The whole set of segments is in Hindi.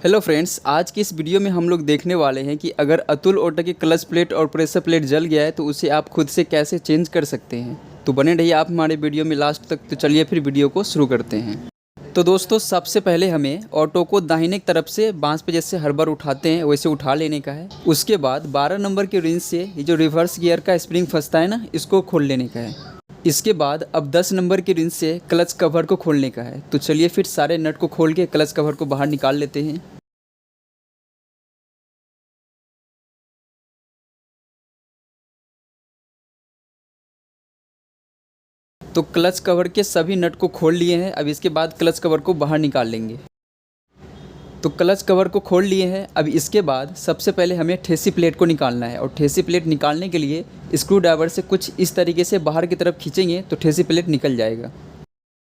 हेलो फ्रेंड्स, आज की इस वीडियो में हम लोग देखने वाले हैं कि अगर अतुल ऑटो की क्लच प्लेट और प्रेशर प्लेट जल गया है तो उसे आप खुद से कैसे चेंज कर सकते हैं। तो बने रहिए आप हमारे वीडियो में लास्ट तक। तो चलिए फिर वीडियो को शुरू करते हैं। तो दोस्तों, सबसे पहले हमें ऑटो को दाहिने तरफ से बांस पे जैसे हर बार उठाते हैं वैसे उठा लेने का है। उसके बाद 12 नंबर के रिंच से ये जो रिवर्स गियर का स्प्रिंग फंसता है ना, इसको खोल लेने का है। इसके बाद अब 10 नंबर के रिंच से क्लच कवर को खोलने का है। तो चलिए फिर सारे नट को खोल के क्लच कवर को बाहर निकाल लेते हैं। तो क्लच कवर के सभी नट को खोल लिए हैं। अब इसके बाद क्लच कवर को बाहर निकाल लेंगे। तो क्लच कवर को खोल लिए हैं। अब इसके बाद सबसे पहले हमें ठेसी प्लेट को निकालना है, और ठेसी प्लेट निकालने के लिए स्क्रू ड्राइवर से कुछ इस तरीके से बाहर की तरफ खींचेंगे तो ठेसी प्लेट निकल जाएगा।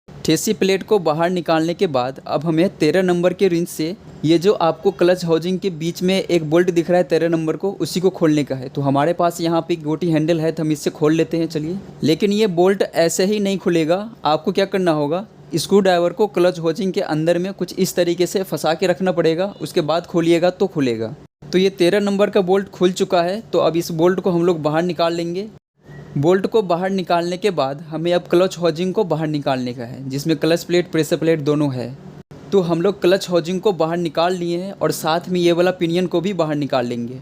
ठेसी प्लेट को बाहर निकालने के बाद अब हमें 13 नंबर के रिंच से ये जो आपको क्लच हाउसिंग के बीच में एक बोल्ट दिख रहा है 13 नंबर को, उसी को खोलने का है। तो हमारे पास यहाँ पे एक गोटी हैंडल है तो हम इससे खोल लेते हैं। चलिए, लेकिन ये बोल्ट ऐसे ही नहीं खुलेगा। आपको क्या करना होगा, स्क्रू ड्राइवर को क्लच हाउसिंग के अंदर में कुछ इस तरीके से फंसा के रखना पड़ेगा, उसके बाद खोलिएगा तो खुलेगा। तो ये 13 नंबर का बोल्ट खुल चुका है। तो अब इस बोल्ट को हम लोग बाहर निकाल लेंगे। बोल्ट को बाहर निकालने के बाद हमें अब क्लच हाउसिंग को बाहर निकालने का है, जिसमें क्लच प्लेट प्रेशर प्लेट दोनों है। तो हम लोग क्लच हाउसिंग को बाहर निकाल लिए हैं और साथ में ये वाला पिनियन को भी बाहर निकाल लेंगे।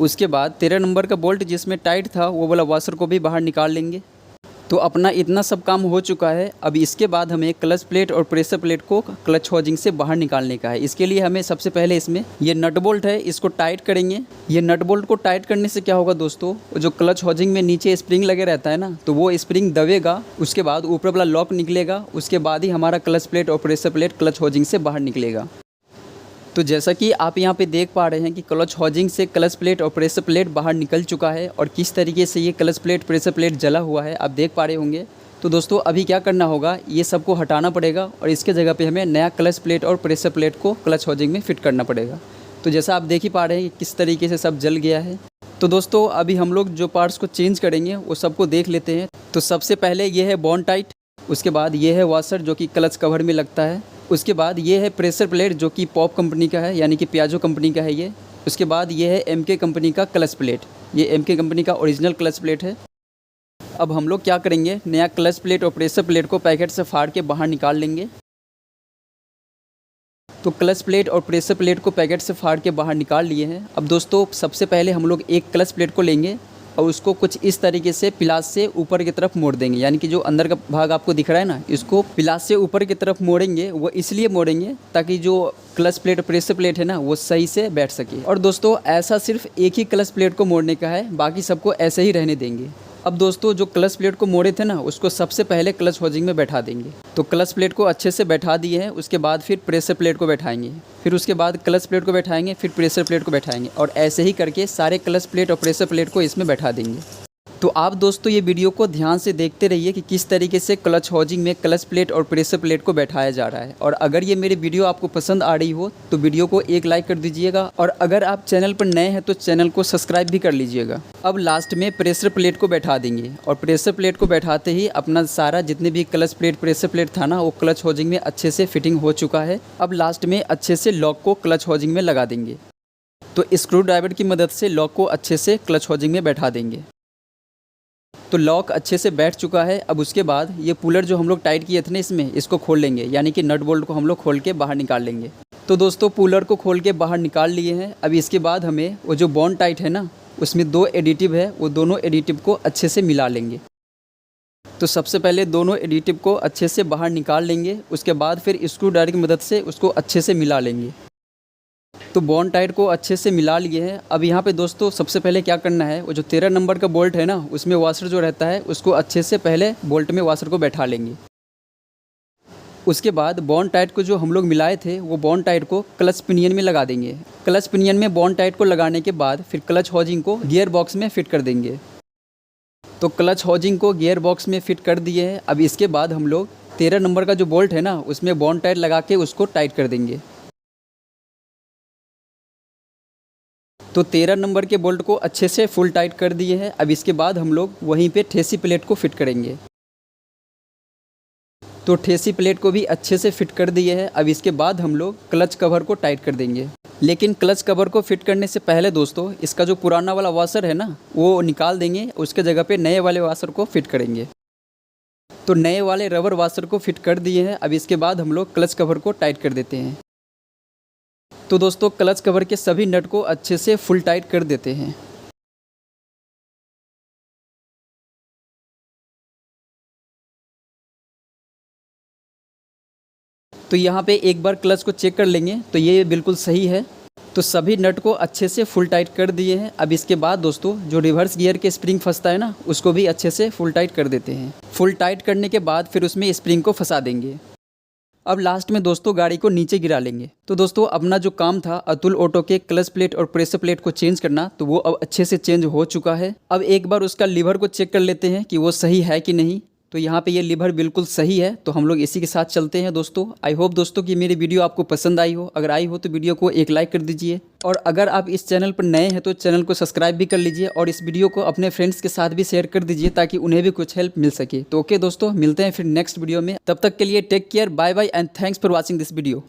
उसके बाद 13 नंबर का बोल्ट जिसमें टाइट था वो वाला वाशर को भी बाहर निकाल लेंगे। तो अपना इतना सब काम हो चुका है। अब इसके बाद हमें क्लच प्लेट और प्रेशर प्लेट को क्लच हाउसिंग से बाहर निकालने का है। इसके लिए हमें सबसे पहले इसमें ये नट बोल्ट है, इसको टाइट करेंगे। ये नट बोल्ट को टाइट करने से क्या होगा दोस्तों, जो क्लच हाउसिंग में नीचे स्प्रिंग लगे रहता है ना, तो वो स्प्रिंग दबेगा। उसके बाद ऊपर वाला लॉक निकलेगा। उसके बाद ही हमारा क्लच प्लेट और प्रेशर प्लेट क्लच हाउसिंग से बाहर निकलेगा। तो जैसा कि आप यहाँ पे देख पा रहे हैं कि क्लच हाउसिंग से क्लच प्लेट और प्रेशर प्लेट बाहर निकल चुका है, और किस तरीके से ये क्लच प्लेट प्रेशर प्लेट जला हुआ है आप देख पा रहे होंगे। तो दोस्तों, अभी क्या करना होगा, ये सबको हटाना पड़ेगा और इसके जगह पे हमें नया क्लच प्लेट और प्रेशर प्लेट को क्लच हाउसिंग में फिट करना पड़ेगा। तो जैसा आप देख ही पा रहे हैं कि किस तरीके से सब जल गया है। तो दोस्तों, अभी हम लोग जो पार्ट्स को चेंज करेंगे वो सबको देख लेते हैं। तो सबसे पहले ये है बॉन्ड टाइट, उसके बाद ये है वाशर जो कि क्लच कवर में लगता है, उसके बाद ये है प्रेशर प्लेट जो कि पॉप कंपनी का है, यानी कि पियाजो कंपनी का है ये। उसके बाद ये है एमके कंपनी का क्लच प्लेट, ये एमके कंपनी का ओरिजिनल क्लच प्लेट है। अब हम लोग क्या करेंगे, नया क्लच प्लेट और प्रेशर प्लेट को पैकेट से फाड़ के बाहर निकाल लेंगे। तो क्लच प्लेट और प्रेशर प्लेट को पैकेट से फाड़ के बाहर निकाल लिए हैं। अब दोस्तों, सबसे पहले हम लोग एक क्लच प्लेट को लेंगे और उसको कुछ इस तरीके से पिलास से ऊपर की तरफ मोड़ देंगे, यानी कि जो अंदर का भाग आपको दिख रहा है ना, इसको पिलास से ऊपर की तरफ मोड़ेंगे। वो इसलिए मोड़ेंगे ताकि जो क्लच प्लेट प्रेशर प्लेट है ना, वो सही से बैठ सके। और दोस्तों, ऐसा सिर्फ एक ही क्लच प्लेट को मोड़ने का है, बाकी सबको ऐसे ही रहने देंगे। अब दोस्तों, जो क्लच प्लेट को मोड़े थे ना, उसको सबसे पहले क्लच हाउसिंग में बैठा देंगे। तो क्लच प्लेट को अच्छे से बैठा दिए हैं। उसके बाद फिर प्रेशर प्लेट को बैठाएंगे, फिर उसके बाद क्लच प्लेट को बैठाएंगे, फिर प्रेशर प्लेट को बैठाएंगे, और ऐसे ही करके सारे क्लच प्लेट और प्रेशर प्लेट को इसमें बैठा देंगे। तो आप दोस्तों ये वीडियो को ध्यान से देखते रहिए कि किस तरीके से क्लच हाउसिंग में क्लच प्लेट और प्रेशर प्लेट को बैठाया जा रहा है। और अगर ये मेरी वीडियो आपको पसंद आ रही हो तो वीडियो को एक लाइक कर दीजिएगा, और अगर आप चैनल पर नए हैं तो चैनल को सब्सक्राइब भी कर लीजिएगा। अब लास्ट में प्रेशर प्लेट को बैठा देंगे, और प्रेशर प्लेट को बैठाते ही अपना सारा जितने भी क्लच प्लेट प्रेशर प्लेट था ना, वो क्लच हाउसिंग में अच्छे से फिटिंग हो चुका है। अब लास्ट में अच्छे से लॉक को क्लच हाउसिंग में लगा देंगे। तो स्क्रू ड्राइवर की मदद से लॉक को अच्छे से क्लच हाउसिंग में बैठा देंगे। तो लॉक अच्छे से बैठ चुका है। अब उसके बाद ये पुलर जो हम लोग टाइट किए थे ना, इसमें इसको खोल लेंगे, यानी कि नट बोल्ट को हम लोग खोल के बाहर निकाल लेंगे। तो दोस्तों, पुलर को खोल के बाहर निकाल लिए हैं। अब इसके बाद हमें वो जो बॉन्ड टाइट है ना, उसमें 2 एडिटिव है, वो दोनों एडिटिव को अच्छे से मिला लेंगे। तो सबसे पहले दोनों एडिटिव को अच्छे से बाहर निकाल लेंगे। उसके बाद फिर स्क्रू ड्राइवर की मदद से उसको अच्छे से मिला लेंगे। तो बॉन्ड टाइट को अच्छे से मिला लिए हैं। अब यहाँ पे दोस्तों, सबसे पहले क्या करना है, वो जो 13 नंबर का बोल्ट है ना, उसमें वाशर जो रहता है, उसको अच्छे से पहले बोल्ट में वाशर को बैठा लेंगे। उसके बाद बॉन्ड टाइट को जो हम लोग मिलाए थे, वो बॉन्ड टाइट को क्लच पिनियन में लगा देंगे। क्लच पिनियन में बॉन्ड टाइट को लगाने के बाद फिर क्लच हाउसिंग को गियर बॉक्स में फिट कर देंगे। तो क्लच हाउसिंग को गियर बॉक्स में फिट कर दिए हैं। अब इसके बाद हम लोग 13 नंबर का जो बोल्ट है ना, उसमें बॉन्ड टाइट लगा के उसको टाइट कर देंगे। तो 13 नंबर के बोल्ट को अच्छे से फुल टाइट कर दिए हैं। अब इसके बाद हम लोग वहीं पे ठेसी प्लेट को फिट करेंगे। तो ठेसी प्लेट को भी अच्छे से फिट कर दिए है। अब इसके बाद हम लोग क्लच कवर को टाइट कर देंगे। लेकिन क्लच कवर को फिट करने से पहले दोस्तों इसका जो पुराना वाला वाशर है ना वो निकाल देंगे, उसके जगह पे नए वाले वाशर को फिट करेंगे। तो नए वाले रबर वाशर को फिट कर दिए हैं। अब इसके बाद हम लोग क्लच कवर को टाइट कर देते हैं। तो दोस्तों क्लच कवर के सभी नट को अच्छे से फुल टाइट कर देते हैं। तो यहाँ पे एक बार क्लच को चेक कर लेंगे तो ये बिल्कुल सही है। तो सभी नट को अच्छे से फुल टाइट कर दिए हैं। अब इसके बाद दोस्तों जो रिवर्स गियर के स्प्रिंग फंसता है ना उसको भी अच्छे से फुल टाइट कर देते हैं। फुल टाइट करने के बाद फिर उसमें स्प्रिंग को फंसा देंगे। अब लास्ट में दोस्तों गाड़ी को नीचे गिरा लेंगे। तो दोस्तों अपना जो काम था अतुल ऑटो के क्लच प्लेट और प्रेशर प्लेट को चेंज करना, तो वो अब अच्छे से चेंज हो चुका है। अब एक बार उसका लीवर को चेक कर लेते हैं कि वो सही है कि नहीं। तो यहाँ पे ये लीवर बिल्कुल सही है, तो हम लोग इसी के साथ चलते हैं दोस्तों। आई होप दोस्तों कि मेरी वीडियो आपको पसंद आई हो। अगर आई हो तो वीडियो को एक लाइक कर दीजिए, और अगर आप इस चैनल पर नए हैं तो चैनल को सब्सक्राइब भी कर लीजिए, और इस वीडियो को अपने फ्रेंड्स के साथ भी शेयर कर दीजिए ताकि उन्हें भी कुछ हेल्प मिल सके। तो ओके दोस्तों, मिलते हैं फिर नेक्स्ट वीडियो में। तब तक के लिए take care, bye bye and thanks for watching this video.